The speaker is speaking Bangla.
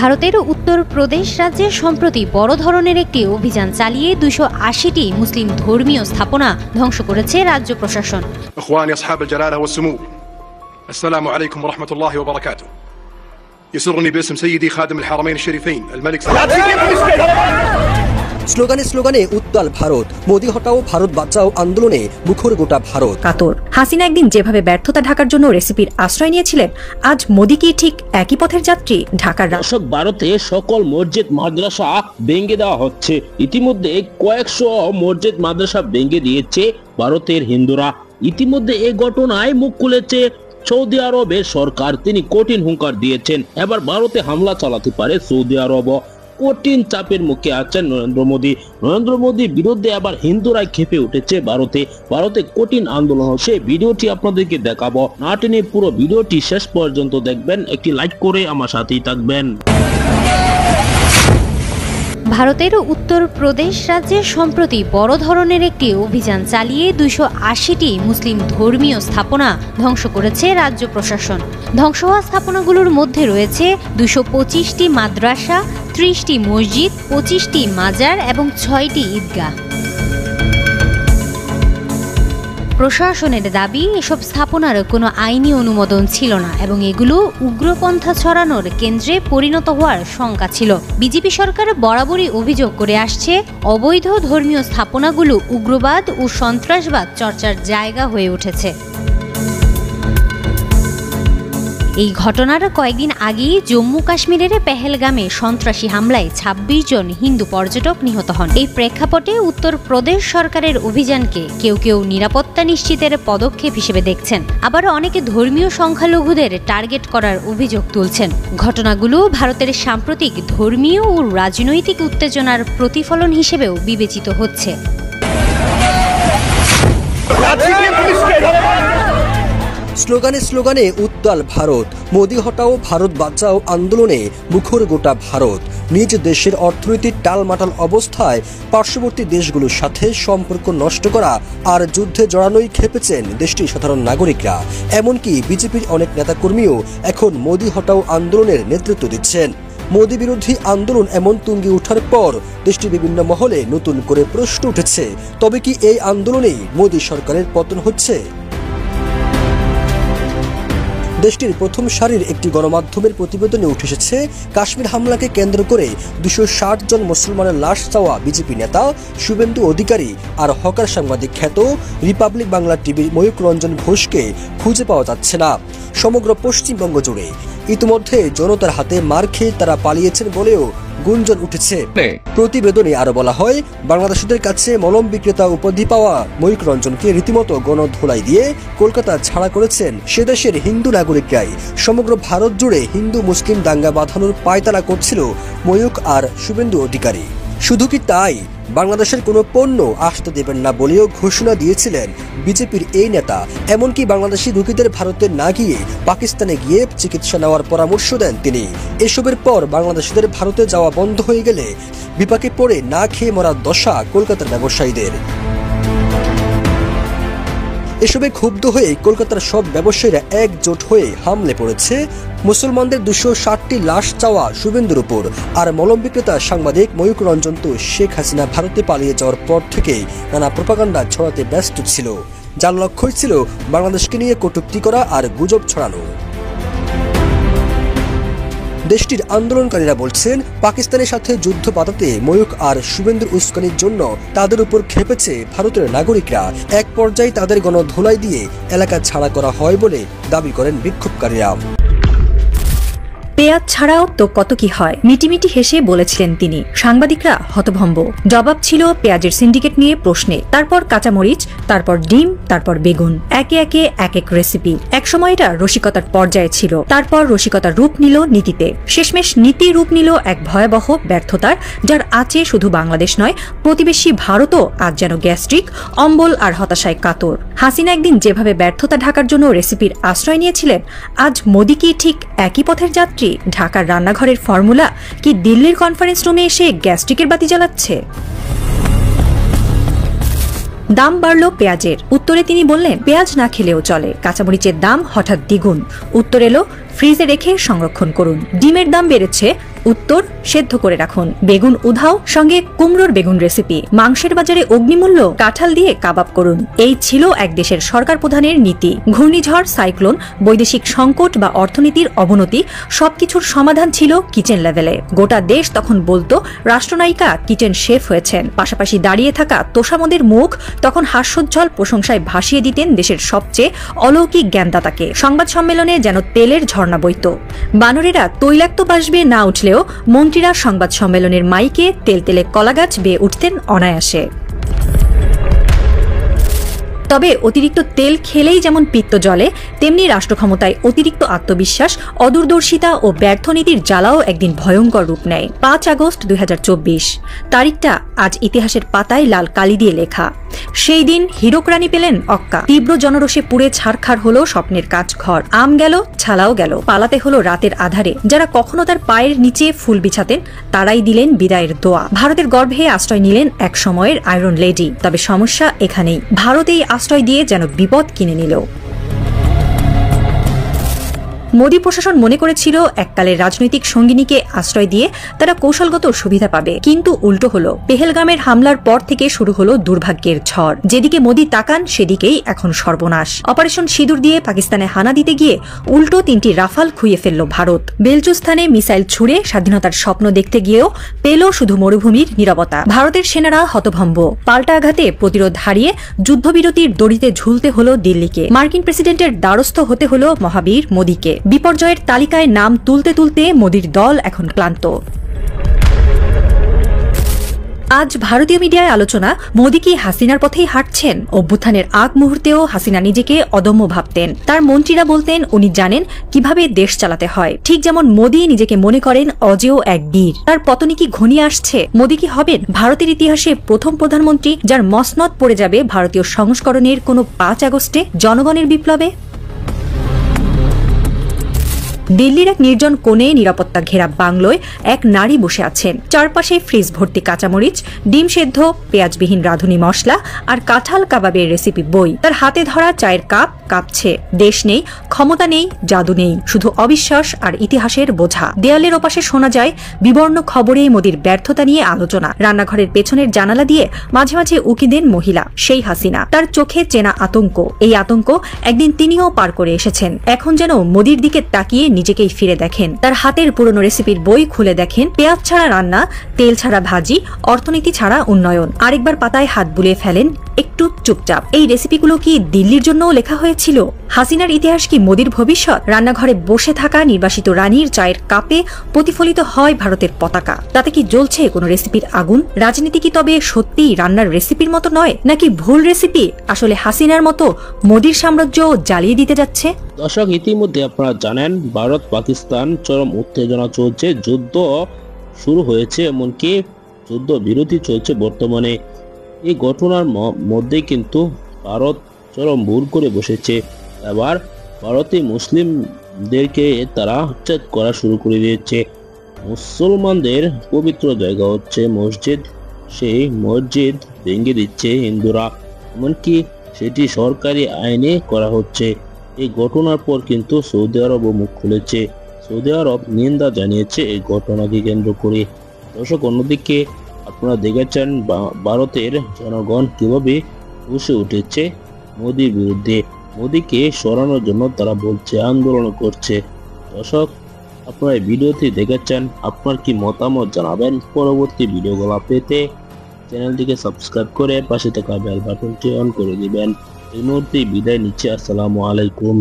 ভারতের উত্তরপ্রদেশ রাজ্যে সম্প্রতি বড় ধরনের একটি অভিযান চালিয়ে 280টি মুসলিম ধর্মীয় স্থাপনা ধ্বংস করেছে রাজ্য প্রশাসন। اخواني اصحاب الجلاله والسمو السلام عليكم ورحمه الله وبركاته يسرني باسم سيدي خادم الحرمين الشريفين الملك স্লোগানে স্লোগানে উত্তাল ভারত, মোদি হটাও ভারত বাঁচাও আন্দোলনে মুখর গোটা ভারত। কাতর হাসিনা একদিন যেভাবে ব্যর্থতা ঢাকার জন্য রেসিপির আশ্রয় নিয়েছিলেন, আজ মোদি কি ঠিক একই পথের যাত্রী? ঢাকার ভারতে সকল মসজিদ মাদ্রাসা ভেঙে দেওয়া হচ্ছে। ইতিমধ্যে কয়েকশো মসজিদ মাদ্রাসা ভেঙে দিয়েছে ভারতের হিন্দুরা। ইতিমধ্যে এই ঘটনায় মুখ খুলেছে সৌদি আরবের সরকার। তিনি কঠিন হুঙ্কার দিয়েছেন এবার ভারতে হামলা চালাতে পারে সৌদি আরব। কঠিন চাপের মুখে আছেন নরেন্দ্র মোদীর বিরুদ্ধে আবার হিন্দুরাই খেপে উঠেছে ভারতে কঠিন আন্দোলন হচ্ছে। ভিডিওটি আপনাদেরকে দেখাবো, না টেনে পুরো ভিডিওটি শেষ পর্যন্ত দেখবেন, একটি লাইক করে আমার সাথেই থাকবেন। ভারতের উত্তরপ্রদেশ রাজ্যে সম্প্রতি বড় ধরনের একটি অভিযান চালিয়ে 280টি মুসলিম ধর্মীয় স্থাপনা ধ্বংস করেছে রাজ্য প্রশাসন। ধ্বংস হওয়া স্থাপনাগুলোর মধ্যে রয়েছে 225টি মাদ্রাসা, 30টি মসজিদ, 25টি মাজার এবং 6টি ঈদগাহ। প্রশাসনের দাবি, এসব স্থাপনার কোনো আইনি অনুমোদন ছিল না এবং এগুলো উগ্রপন্থা ছড়ানোর কেন্দ্রে পরিণত হওয়ার শঙ্কা ছিল। বিজেপি সরকার বরাবরই অভিযোগ করে আসছে, অবৈধ ধর্মীয় স্থাপনাগুলো উগ্রবাদ ও সন্ত্রাসবাদ চর্চার জায়গা হয়ে উঠেছে। এই ঘটনার কয়েকদিন আগেই জম্মু কাশ্মীরের পেহেলগামে সন্ত্রাসী হামলায় 26 জন হিন্দু পর্যটক নিহত হন। এই প্রেক্ষাপটে উত্তরপ্রদেশ সরকারের অভিযানকে কেউ কেউ নিরাপত্তা নিশ্চিতের পদক্ষেপ হিসেবে দেখছেন, আবার অনেকে ধর্মীয় সংখ্যালঘুদের টার্গেট করার অভিযোগ তুলছেন। ঘটনাগুলো ভারতের সাম্প্রতিক ধর্মীয় ও রাজনৈতিক উত্তেজনার প্রতিফলন হিসেবেও বিবেচিত হচ্ছে। স্লোগানে স্লোগানে উত্তাল ভারত, মোদি হটাও ভারত বাঁচাও আন্দোলনে মুখর গোটা ভারত। নিজ দেশের অর্থনীতির টালমাটাল অবস্থায় পার্শ্ববর্তী দেশগুলোর সাথে সম্পর্ক নষ্ট করা আর যুদ্ধে জড়ানোই খেপেছেন দেশটির সাধারণ নাগরিকরা। এমনকি বিজেপির অনেক নেতাকর্মীও এখন মোদি হটাও আন্দোলনের নেতৃত্ব দিচ্ছেন। মোদি বিরোধী আন্দোলন এমন তুঙ্গে ওঠার পর দেশটির বিভিন্ন মহলে নতুন করে প্রশ্ন উঠেছে, তবে কি এই আন্দোলনেই মোদি সরকারের পতন হচ্ছে? দেশটির প্রথম সারির একটি গণমাধ্যমের প্রতিবেদনে উঠে এসেছে, কাশ্মীর হামলাকে কেন্দ্র করে 260 জন মুসলমানের লাশ চাওয়া বিজেপি নেতা শুভেন্দু অধিকারী আর হকার সাংবাদিক খ্যাত রিপাবলিক বাংলা টিভির ময়ূক রঞ্জন ঘোষকে খুঁজে পাওয়া যাচ্ছে না সমগ্র পশ্চিমবঙ্গ জুড়ে। ইতিমধ্যে জনতার হাতে মার খেয়ে তারা পালিয়েছেন বলেও গুঞ্জন উঠেছে। প্রতিবেদনে আরো বলা হয়, বাংলাদেশিদের কাছে মলম বিক্রেতা উপাধি পাওয়া ময়ূক রঞ্জনকে রীতিমতো গণধোলাই দিয়ে কলকাতা ছাড়া করেছেন সে দেশের হিন্দু নাগরিকরাই। সমগ্র ভারত জুড়ে হিন্দু মুসলিম দাঙ্গা বাঁধানোর পায়তারা করছিল ময়ূক আর শুভেন্দু অধিকারী। শুধু কি তাই, বাংলাদেশের কোনো পণ্য আসতে দেবেন না বলেও ঘোষণা দিয়েছিলেন বিজেপির এই নেতা। এমনকি বাংলাদেশি রোগীদের ভারতে না গিয়ে পাকিস্তানে গিয়ে চিকিৎসা নেওয়ার পরামর্শ দেন তিনি। এসবের পর বাংলাদেশিদের ভারতে যাওয়া বন্ধ হয়ে গেলে বিপাকে পড়ে না খেয়ে মরার দশা কলকাতার ব্যবসায়ীদের। এসবে ক্ষুব্ধ হয়ে কলকাতার সব ব্যবসায়ীরা একজোট হয়ে হামলে পড়েছে মুসলমানদের 260টি লাশ চাওয়া শুভেন্দুর উপর। আর মলম বিক্রেতা সাংবাদিক ময়ূক রঞ্জন তো শেখ হাসিনা ভারতে পালিয়ে যাওয়ার পর থেকেই নানা প্রপাগান্ডা ছড়াতে ব্যস্ত ছিল, যার লক্ষ্যই ছিল বাংলাদেশকে নিয়ে কটূক্তি করা আর গুজব ছড়ানো। দেশটির আন্দোলনকারীরা বলছেন, পাকিস্তানের সাথে যুদ্ধ বাঁধাতে ময়ূক আর শুভেন্দুর উস্কানির জন্য তাদের উপর খেপেছে ভারতের নাগরিকরা। এক পর্যায়ে তাদের গণধোলাই দিয়ে এলাকা ছাড়া করা হয় বলে দাবি করেন বিক্ষোভকারীরা। পেঁয়াজ ছাড়াও তো কত কি হয়, মিটিমিটি হেসে বলেছিলেন তিনি। সাংবাদিকরা হতভম্ব। জবাব ছিল পেঁয়াজের সিন্ডিকেট নিয়ে প্রশ্নে, তারপর কাঁচামরিচ, তারপর ডিম, তারপর বেগুন, একে একে এক এক রেসিপি। একসময় এটা রসিকতার পর্যায়ে ছিল, তারপর রসিকতার রূপ নিল নীতিতে, শেষমেশ নীতি রূপ নিল এক ভয়াবহ ব্যর্থতার, যার আছে শুধু বাংলাদেশ নয়, প্রতিবেশী ভারতও আজ যেন গ্যাস্ট্রিক, অম্বল আর হতাশায় কাতর। হাসিনা একদিন যেভাবে ব্যর্থতা ঢাকার জন্য রেসিপির আশ্রয় নিয়েছিলেন, আজ মোদি কি ঠিক একই পথের যাত্রী? ঢাকার রান্নাঘরের ফর্মুলা কি দিল্লির কনফারেন্স রুমে এসে গ্যাস্ট্রিকের বাতি জ্বালাচ্ছে? দাম বাড়লো পেঁয়াজের, উত্তরে তিনি বললেন পেঁয়াজ না খেলেও চলে। কাঁচামরিচের দাম হঠাৎ দ্বিগুণ, উত্তর এলো ফ্রিজে রেখে সংরক্ষণ করুন। ডিমের দাম বেড়েছে, উত্তর সেদ্ধ করে রাখুন। বেগুন উধাও, সঙ্গে কুমড়োর বেগুন রেসিপি। মাংসের বাজারে অগ্নিমূল্য, কাঁঠাল দিয়ে কাবাব করুন। এই ছিল এক দেশের সরকার প্রধানের নীতি। ঘূর্ণিঝড়, সাইক্লোন, বৈদেশিক সংকট বা অর্থনীতির অবনতি, সবকিছুর সমাধান ছিল কিচেন লেভেলে। গোটা দেশ তখন বলতো রাষ্ট্রনায়িকা কিচেন শেফ হয়েছেন। পাশাপাশি দাঁড়িয়ে থাকা তোষামোদের মুখ তখন হাস্যোজ্জ্বল প্রশংসায় ভাসিয়ে দিতেন দেশের সবচেয়ে অলৌকিক জ্ঞানদাতাকে। সংবাদ সম্মেলনে যেন তেলের ঝর্ণা বইত। বানরেরা তৈলাক্ত বাসবে না উঠলেও মন্ত্রীরা সংবাদ সম্মেলনের মাইকে তেলতেলে কলাগাছ বেয়ে উঠতেন অনায়াসে। তবে অতিরিক্ত তেল খেলেই যেমন পিত্ত জ্বলে, তেমনি রাষ্ট্রক্ষমতায় অতিরিক্ত আত্মবিশ্বাস, অদূরদর্শিতা ও ব্যর্থ নীতির জ্বালাও একদিন ভয়ঙ্কর রূপ নেয়। 5 আগস্ট 2024 তারিখটা আজ ইতিহাসের পাতায় লাল কালি দিয়ে লেখা। সেই দিন হীরক রানী পেলেন অক্কা। তীব্র জনরোষে পুড়ে ছারখার হলো স্বপ্নের কাজ ঘর। আম গেল, ছালাও গেল। পালাতে হলো রাতের আধারে। যারা কখনো তার পায়ের নিচে ফুল বিছাতেন, তারাই দিলেন বিদায়ের দোয়া। ভারতের গর্ভে আশ্রয় নিলেন এক সময়ের আয়রন লেডি। তবে সমস্যা এখানেই, ভারতেই আশ্রয় দিয়ে যেন বিপদ কিনে নিল। মোদী প্রশাসন মনে করেছিল এককালের রাজনৈতিক সঙ্গিনীকে আশ্রয় দিয়ে তারা কৌশলগত সুবিধা পাবে, কিন্তু উল্টো হলো। পেহেলগামের হামলার পর থেকে শুরু হলো দুর্ভাগ্যের ঝড়। যেদিকে মোদী তাকান সেদিকেই এখন সর্বনাশ। অপারেশন সিঁদুর দিয়ে পাকিস্তানে হানা দিতে গিয়ে উল্টো 3টি রাফাল খুইয়ে ফেলল ভারত। বেলচুস্তানে মিসাইল ছুড়ে স্বাধীনতার স্বপ্ন দেখতে গিয়েও পেল শুধু মরুভূমির নীরবতা। ভারতের সেনারা হতভম্ব। পাল্টা আঘাতে প্রতিরোধ হারিয়ে যুদ্ধবিরতির দড়িতে ঝুলতে হলো দিল্লিকে। মার্কিন প্রেসিডেন্টের দ্বারস্থ হতে হলো মহাবীর মোদীকে। বিপর্যয়ের তালিকায় নাম তুলতে তুলতে মোদীর দল এখন ক্লান্ত। আজ ভারতীয় মিডিয়ায় আলোচনা, মোদী কি হাসিনার পথেই হাঁটছেন? অভ্যুত্থানের আগ মুহূর্তেও হাসিনা নিজেকে অদম্য ভাবতেন। তার মন্ত্রীরা বলতেন উনি জানেন কিভাবে দেশ চালাতে হয়। ঠিক যেমন মোদী নিজেকে মনে করেন অজেয় এক বীর। তার পতনে কি ঘনিয়ে আসছে? মোদী কি হবেন ভারতের ইতিহাসে প্রথম প্রধানমন্ত্রী যার মসনদ পড়ে যাবে ভারতীয় সংস্করণের কোনো 5 আগস্টে জনগণের বিপ্লবে? দিল্লির এক নির্জন কোণে নিরাপত্তা ঘেরা বাংলোয় এক নারী বসে আছেন। চারপাশে ফ্রিজ ভর্তি কাঁচামরিচ, ডিম সেদ্ধ, পেঁয়াজবিহীন রাঁধুনি মশলা আর কাঁঠাল কাবাবের রেসিপি বই। তার হাতে ধরা চায়ের কাপ কাঁপছে। দেশ নেই, ক্ষমতা নেই, জাদু নেই, শুধু অবিশ্বাস আর ইতিহাসের বোঝা। দেয়ালের ওপাশে শোনা যায় বিবর্ণ খবরে মোদীর ব্যর্থতা নিয়ে আলোচনা। রান্নাঘরের পেছনের জানালা দিয়ে মাঝে মাঝে উকি দেন মহিলা, সেই হাসিনা। তার চোখে চেনা আতঙ্ক। এই আতঙ্ক একদিন তিনিও পার করে এসেছেন। এখন যেন মোদীর দিকে তাকিয়ে নিজেকেই ফিরে দেখেন। তার হাতের পুরনো রেসিপির বই খুলে দেখেন, পেঁয়াজ ছাড়া রান্না, তেল ছাড়া ভাজি, অর্থনীতি ছাড়া উন্নয়ন। আরেকবার পাতায় হাত বুলিয়ে ফেলেন, একটু চুপচাপ। এই রেসিপিগুলো কি দিল্লির জন্যও লেখা হয়েছিল? হাসিনার ইতিহাস কি মোদীর ভবিষ্যৎ? রান্নাঘরে বসে থাকা নির্বাসিত রানীর চায়ের কাপে প্রতিফলিত হয় ভারতের পতাকা। তাতে কি জ্বলছে কোনো রেসিপির আগুন? রাজনীতি কি তবে সত্যিই রান্নার রেসিপির মতো নয়, নাকি ভুল রেসিপি আসলে হাসিনার মতো মোদীর সাম্রাজ্য জ্বালিয়ে দিতে যাচ্ছে? দর্শক, ইতিমধ্যে আপনারা জানেন ভারত পাকিস্তান চরম উত্তেজনা চলছে, যুদ্ধ শুরু হয়েছে, এমনকি যুদ্ধ বিরতি চলছে বর্তমানে। এই ঘটনার মধ্যে কিন্তু ভারত চরম ভুল করে বসেছে। এবার ভারতে মুসলিমদেরকে তারা উচ্ছেদ করা শুরু করে দিয়েছে। মুসলমানদের পবিত্র জায়গা হচ্ছে মসজিদ, সেই মসজিদ ভেঙে দিচ্ছে হিন্দুরা, এমনকি সেটি সরকারি আইনে করা হচ্ছে। এই ঘটনার পর কিন্তু সৌদি আরবও মুখ খুলেছে। সৌদি আরব নিন্দা জানিয়েছে এই ঘটনাকে কেন্দ্র করে। দর্শক, অন্যদিকে আপনারা দেখেছেন ভারতের জনগণ কিভাবে ফুঁসে উঠেছে মোদীর বিরুদ্ধে। মোদীকে সরানোর জন্য তারা বলছে, আন্দোলন করছে। দর্শক, আপনারা এই ভিডিওটি দেখেছেন, আপনার কি মতামত জানাবেন। পরবর্তী ভিডিওগুলো পেতে চ্যানেলটিকে সাবস্ক্রাইব করে পাশে থাকা বেল বাটনটি অন করে দিবেন। এই মুহূর্তে বিদায় নিচ্ছে। আসসালামু আলাইকুম।